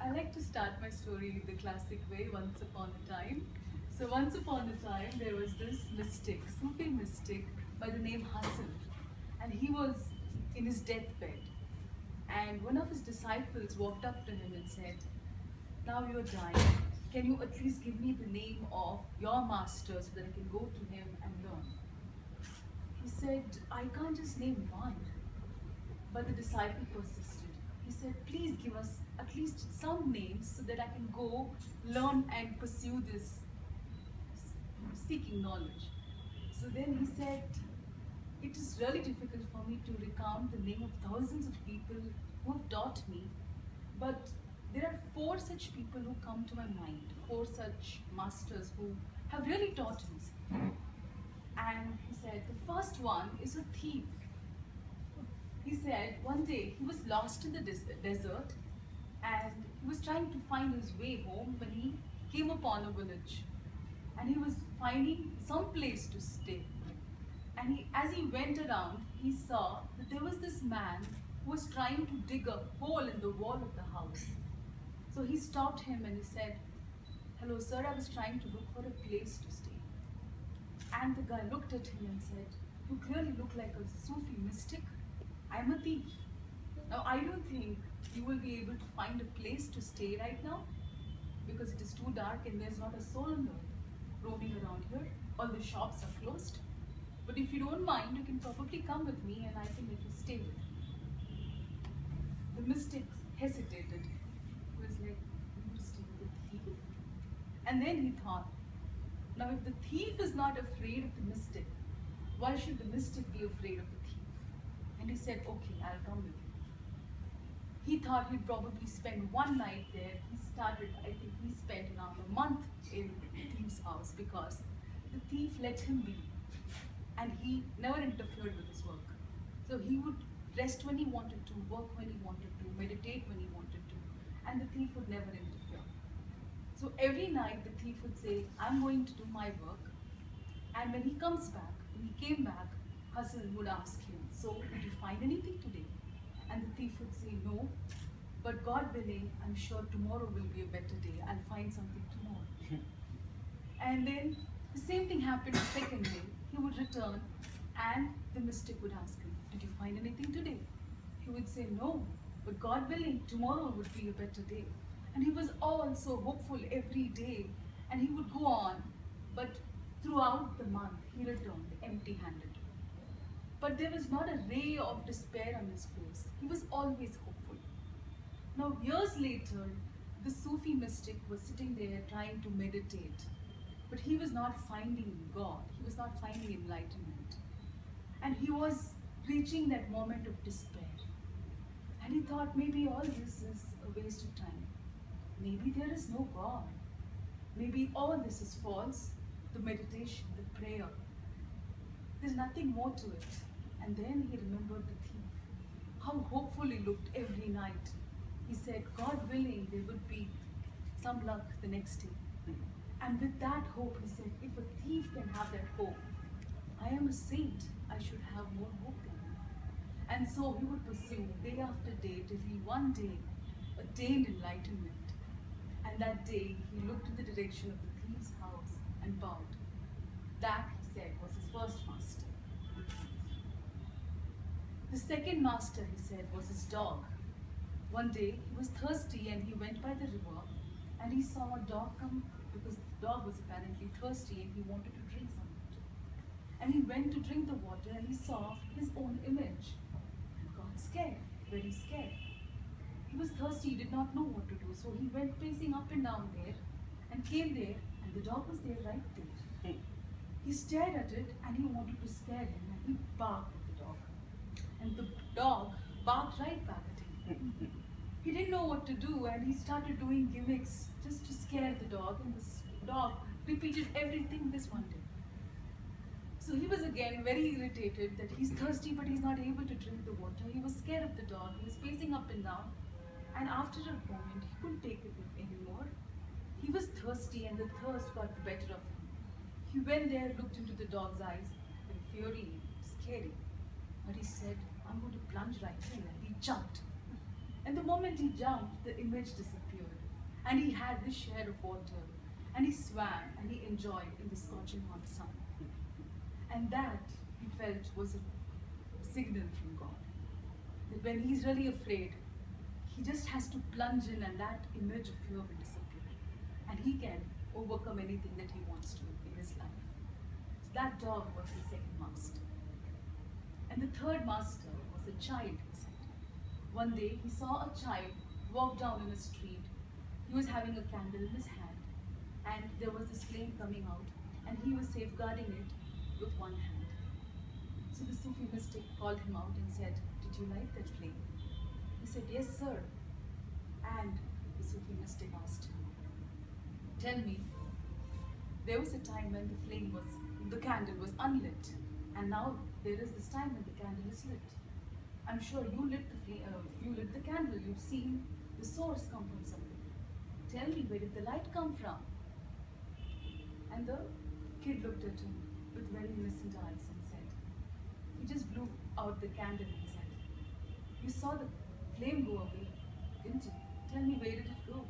I like to start my story the classic way, once upon a time. So once upon a time, there was this mystic, Sufi mystic by the name Hassan. And he was in his deathbed. And one of his disciples walked up to him and said, now you're dying. Can you at least give me the name of your master so that I can go to him and learn? He said, I can't just name one. But the disciple persisted. He said, please give us at least some names so that I can go learn and pursue this seeking knowledge. So then he said, it is really difficult for me to recount the name of thousands of people who have taught me, but there are four such people who come to my mind, four such masters who have really taught me. And he said, the first one is a thief. He said one day he was lost in the desert and he was trying to find his way home when he came upon a village and he was finding some place to stay. And as he went around, he saw that there was this man who was trying to dig a hole in the wall of the house. So he stopped him and he said, hello sir, I was trying to look for a place to stay. And the guy looked at him and said, you clearly look like a Sufi mystic. I'm a thief. Now I don't think you will be able to find a place to stay right now because it is too dark and there's not a soul on earth roaming around here. All the shops are closed. But if you don't mind, you can probably come with me and I can let you stay with me. The mystic hesitated. He was like, you would stay with the thief? And then he thought, now if the thief is not afraid of the mystic, why should the mystic be afraid of the thief? And he said, okay, I'll come with you. He thought he'd probably spend one night there. He spent around a month in the thief's house because the thief let him be. And he never interfered with his work. So he would rest when he wanted to, work when he wanted to, meditate when he wanted to, and the thief would never interfere. So every night the thief would say, I'm going to do my work. And when he came back, Hassan would ask him, so did you find anything today? And the thief would say, no, but God willing, I'm sure tomorrow will be a better day. I'll find something tomorrow. And then the same thing happened the second day. He would return and the mystic would ask him, did you find anything today? He would say, no, but God willing, tomorrow would be a better day. And he was all so hopeful every day and he would go on. But throughout the month, he returned empty-handed. But there was not a ray of despair on his face. He was always hopeful. Now, years later, the Sufi mystic was sitting there trying to meditate. But he was not finding God. He was not finding enlightenment. And he was reaching that moment of despair. And he thought maybe all this is a waste of time. Maybe there is no God. Maybe all this is false. The meditation, the prayer. There's nothing more to it. And then he remembered the thief. How hopeful he looked every night. He said, God willing, there would be some luck the next day. And with that hope, he said, if a thief can have that hope, I am a saint. I should have more hope than him. And so he would pursue day after day till he one day attained enlightenment. And that day, he looked in the direction of the thief's house and bowed. That, he said, was his first master. The second master, he said, was his dog. One day, he was thirsty and he went by the river and he saw a dog come because the dog was apparently thirsty and he wanted to drink some water. And he went to drink the water and he saw his own image and got scared, very scared. He was thirsty, he did not know what to do, so he went pacing up and down there and came there and the dog was there right there. He stared at it and he wanted to scare him and he barked at the dog. And the dog barked right back at him. He didn't know what to do and he started doing gimmicks just to scare the dog, and this dog repeated everything this one did. So he was again very irritated that he's thirsty but he's not able to drink the water. He was scared of the dog, he was pacing up and down, and after a moment he couldn't take it anymore. He was thirsty and the thirst got the better of him. He went there, looked into the dog's eyes, and fury, scary. But he said, I'm going to plunge right in, and he jumped. And the moment he jumped, the image disappeared. And he had his share of water, and he swam and he enjoyed in the scorching hot sun. And that, he felt, was a signal from God. That when he's really afraid, he just has to plunge in and that image of fear will disappear. And he can overcome anything that he wants to in his life. So that dog was the second master. And the third master was a child, he said. One day he saw a child walk down in a street. He was having a candle in his hand, and there was this flame coming out, and he was safeguarding it with one hand. So the Sufi mystic called him out and said, "Did you light that flame?" He said, "Yes, sir." And the Sufi mystic asked him, "Tell me, there was a time when the candle was unlit, and now there is this time when the candle is lit. I'm sure you lit the candle. You've seen the source come from somewhere. Tell me, where did the light come from?" And the kid looked at him with very innocent eyes and said, "He just blew out the candle and said, 'You saw the flame go away, didn't you? Tell me, where did it go?'"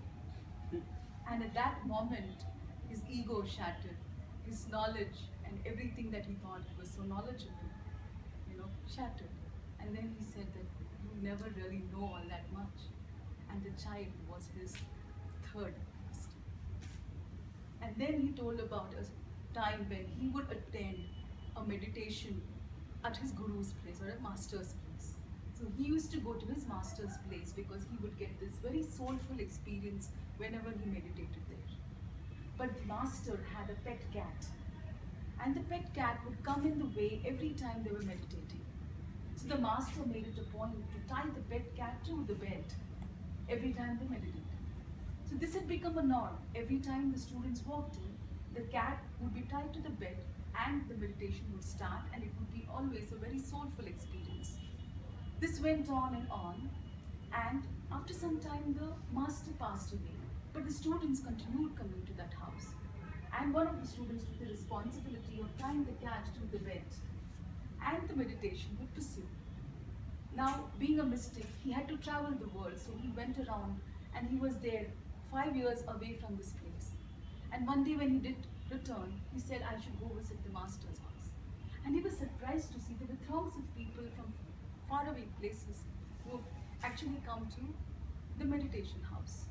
And at that moment, his ego shattered, his knowledge and everything that he thought was so knowledgeable, shattered. And then he said that you never really know all that much. And the child was his third master. And then he told about a time when he would attend a meditation at his guru's place or a master's place. So he used to go to his master's place because he would get this very soulful experience whenever he meditated there. But the master had a pet cat, and the pet cat would come in the way every time they were meditating. So the master made it a point to tie the pet cat to the bed every time they meditated. So this had become a norm. Every time the students walked in, the cat would be tied to the bed and the meditation would start, and it would be always a very soulful experience. This went on, and after some time the master passed away, but the students continued coming to that house. And one of the students took the responsibility of tying the cat to the bed, and the meditation would pursue. Now, being a mystic, he had to travel the world, so he went around and he was there 5 years away from this place. And one day when he did return, he said, "I should go visit the master's house." And he was surprised to see there were throngs of people from faraway places who actually come to the meditation house.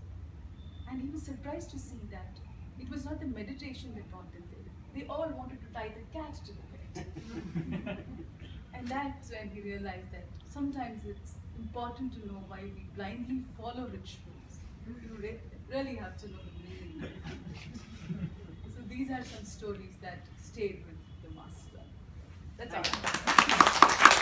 And he was surprised to see that it was not the meditation that brought them there. They all wanted to tie the cat to the bed. And that's when he realized that sometimes it's important to know why we blindly follow rituals. You really have to know the meaning. So these are some stories that stayed with